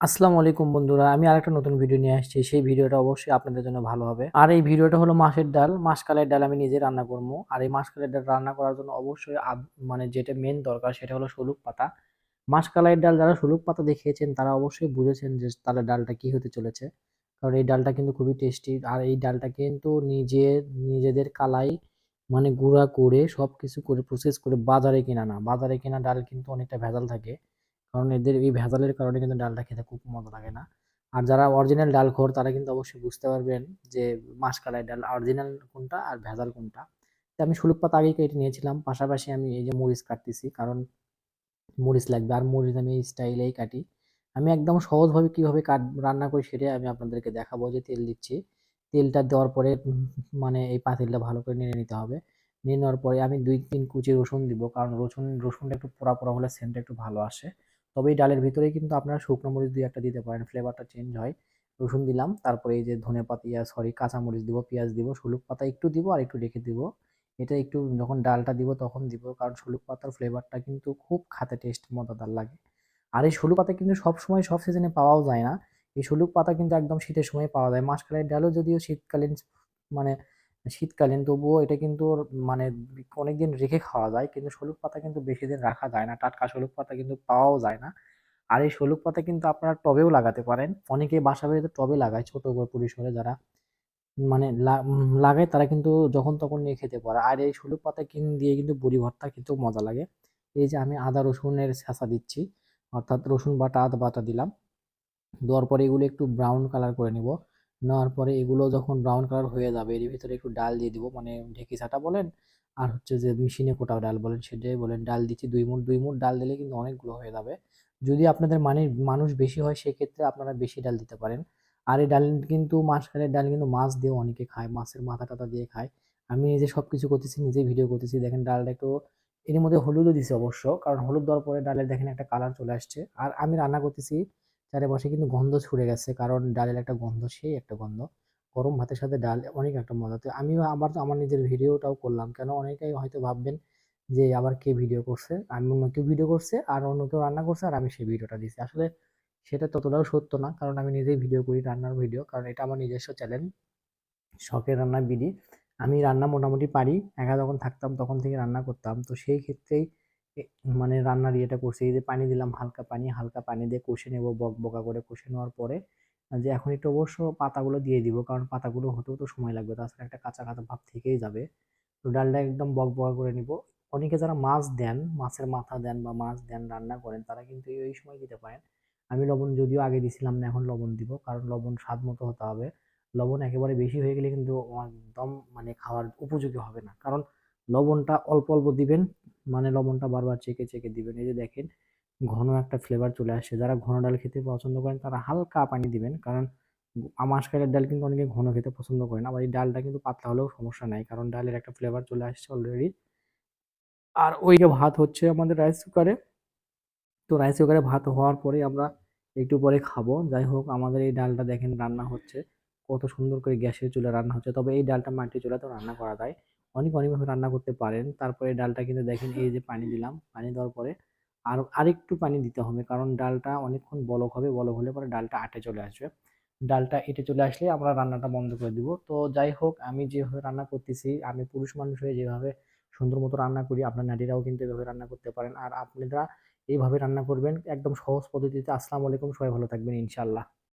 আসসালামু আলাইকুম বন্ধুরা, আমি আরেকটা নতুন ভিডিও নিয়ে আসছি। সেই ভিডিওটা অবশ্যই আপনাদের জন্য ভালো হবে। আর এই ভিডিওটা হলো মাছের ডাল, মাসকালের ডাল আমি নিজে রান্না করবো। আর এই মাসকালের ডাল রান্না করার জন্য অবশ্যই মানে যেটা মেন দরকার সেটা হলো শলুক পাতা। মাসকালের ডাল যারা শলুক পাতা দেখিয়েছেন তারা অবশ্যই বুঝেছেন যে তাহলে ডালটা কি হতে চলেছে। কারণ এই ডালটা কিন্তু খুবই টেস্টি। আর এই ডালটা কিন্তু নিজেদের কালাই মানে গুঁড়া করে সবকিছু করে প্রসেস করে বাজারে কিনা না। বাজারে কেনা ডাল কিন্তু অনেকটা ভেজাল থাকে। কারণ এদের এই ভেজালের কারণে কিন্তু ডালটা খেতে খুব মজা লাগে না। আর যারা অরিজিনাল ডালখোর তারা কিন্তু অবশ্যই বুঝতে পারবেন যে মাসকলাই ডাল অরিজিনাল কোনটা আর ভেজাল কোনটা। তো আমি শলুক পাতা আগেই কেটে নিয়েছিলাম, পাশাপাশি আমি এই যে মরিচ কাটতেছি, কারণ মরিচ লাগবে। আর মরিচ আমি এই স্টাইলেই কাটি। আমি একদম সহজভাবে কিভাবে রান্না করি সেটাই আমি আপনাদেরকে দেখাবো। যে তেল দিচ্ছি, তেলটা দেওয়ার পরে মানে এই পাতিলটা ভালো করে নেড়ে নিতে হবে। নিয়ে নেওয়ার পরে আমি 2-3 কুচি রসুন দিব, কারণ রসুনটা একটু পোড়া পোড়া হলে সেন্টটা একটু ভালো আসে। তবে এই ডালের ভিতরেই কিন্তু আপনারা শুকনো মরিচ 2-1টা দিতে পারেন, ফ্লেভারটা চেঞ্জ হয়। রসুন দিলাম, তারপরে এই যে ধনে পাতা সরি কাঁচা মরিচ দিব, পেঁয়াজ দিব, শলুক পাতা একটু দিব আর একটু রেখে দিব। এটা একটু যখন ডালটা দিব তখন দিব, কারণ শলুক পাতার ফ্লেভারটা কিন্তু খুব খেতে টেস্ট মজাদার লাগে। আর এই শলুক পাতা কিন্তু সবসময় সব সিজনে পাওয়াও যায় না। এই শলুক পাতা কিন্তু একদম শীতের সময় পাওয়া যায়। মাসকলাই ডালও যদিও শীতকালীন, মানে শীতকালীন, তবুও এটা কিন্তু মানে অনেকদিন রেখে খাওয়া যায়। কিন্তু শলুক পাতা কিন্তু বেশি দিন রাখা যায় না, টাটকা শলুক পাতা কিন্তু পাওয়াও যায় না। আর এই শলুক পাতা কিন্তু আপনারা টবেও লাগাতে পারেন। অনেকে বাসা বাড়িতে টবে লাগায় ছোট পরিসরে, যারা মানে লাগায় তারা কিন্তু যখন তখন নিয়ে খেতে পারে। আর এই শলুক পাতা দিয়ে কিন্তু বড়ি ভর্তা খেতেও মজা লাগে। এই যে আমি আদা রসুনের ছেঁচা দিচ্ছি, অর্থাৎ রসুন বাটা আদা বাটা দিলাম। দেওয়ার পরে এগুলো একটু ব্রাউন কালার করে নিব। নেওয়ার পরে এগুলো যখন ব্রাউন কালার হয়ে যাবে এর ভিতরে একটু ডাল দিয়ে দিব, মানে ঢেঁকি ছাঁটা বলেন আর হচ্ছে যে মেশিনে কোটা ডাল বলেন সেটাই বলেন। ডাল দিচ্ছি 2 মুঠ ডাল দিলে কিন্তু অনেকগুলো হয়ে যাবে। যদি আপনাদের মানে মানুষ বেশি হয় সেক্ষেত্রে আপনারা বেশি ডাল দিতে পারেন। আর এই ডাল কিন্তু মাসকালের ডাল কিন্তু মাছ দিয়েও অনেকে খায়, মাছের মাথা টাথা দিয়ে খায়। আমি নিজে সবকিছু করতেছি, নিজে ভিডিও করতেছি। দেখেন ডালটা একটু, এর মধ্যে হলুদও দিছি অবশ্য, কারণ হলুদ দেওয়ার পরে ডালের দেখেন একটা কালার চলে আসছে। আর আমি রান্না করতেছি চারিপাশে কিন্তু গন্ধ ছুড়ে গেছে, কারণ ডালের একটা গন্ধ, সেই একটা গন্ধ। গরম ভাতের সাথে ডাল অনেক একটা মজা। তো আমিও আবার আমার নিজের ভিডিওটাও করলাম, কেন অনেকেই হয়তো ভাববেন যে আবার কে ভিডিও করছে, আমি অন্য কেউ ভিডিও করছে আর অন্য কেউ রান্না করছে আর আমি সেই ভিডিওটা দিচ্ছি। আসলে সেটা ততটাও সত্য না, কারণ আমি নিজেই ভিডিও করি, রান্নার ভিডিও, কারণ এটা আমার নিজস্ব চ্যানেল, শখের রান্না বিডি। আমি রান্না মোটামুটি পারি, একা যখন থাকতাম তখন থেকে রান্না করতাম। তো সেই ক্ষেত্রেই মানে রান্নার ইয়েটা করছি। এই যে পানি দিলাম, হালকা পানি দিয়ে কষে নেব, বকা করে কষে নেওয়ার পরে যে এখন একটু অবশ্য পাতাগুলো দিয়ে দিব, কারণ পাতাগুলো হতেও তো সময় লাগবে, তাছাড়া একটা কাঁচা কাঁচা ভাব থেকেই যাবে। তো ডালটা একদম বকা করে নিব। অনেকে যারা মাছ দেন, মাছের মাথা দেন বা মাছ দেন রান্না করেন, তারা কিন্তু এই সময় দিতে পারেন। আমি লবণ যদিও আগে দিছিলাম না, এখন লবণ দিব, কারণ লবণ স্বাদ মতো হতে হবে। লবণ একেবারে বেশি হয়ে গেলে কিন্তু একদম মানে খাওয়ার উপযোগী হবে না, কারণ লবণটা অল্প অল্প দিবেন, মানে লবণটা বারবার চেকে চেকে দিবেন। এই যে দেখেন ঘন একটা ফ্লেভার চলে আসছে। যারা ঘন ডাল খেতে পছন্দ করেন তারা হালকা পানি দিবেন, কারণ মাসকলাইয়ের ডাল কিন্তু অনেকে ঘন খেতে পছন্দ করে না। আবার এই ডালটা কিন্তু পাতলা হলেও সমস্যা নাই, কারণ ডালের একটা ফ্লেভার চলে আসছে অলরেডি। আর ওই যে ভাত হচ্ছে আমাদের রাইস কুকারে। তো রাইস কুকারে ভাত হওয়ার পরে আমরা একটু পরে খাবো। যাই হোক, আমাদের এই ডালটা দেখেন রান্না হচ্ছে, কত সুন্দর করে গ্যাসের চুলায় রান্না হচ্ছে। তবে এই ডালটা মাটির চুলাতেও রান্না করা যায়, অনেকভাবে রান্না করতে পারেন। তারপরে ডালটা কিন্তু দেখেন এই যে পানি দিলাম, পানি দেওয়ার পরে আরেকটু পানি দিতে হবে, কারণ ডালটা অনেকক্ষণ বলক হবে, বলক হলে পরে ডালটা আটে চলে আসবে। ডালটা এঁটে চলে আসলে আমরা রান্নাটা বন্ধ করে দিব। তো যাই হোক, আমি যেভাবে রান্না করতেছি, আমি পুরুষ মানুষ হয়ে যেভাবে সুন্দর মতো রান্না করি, আপনার নারীরাও কিন্তু এভাবে রান্না করতে পারেন। আর আপনারা এইভাবে রান্না করবেন একদম সহজ পদ্ধতিতে। আসসালামু আলাইকুম, সবাই ভালো থাকবেন ইনশাআল্লাহ।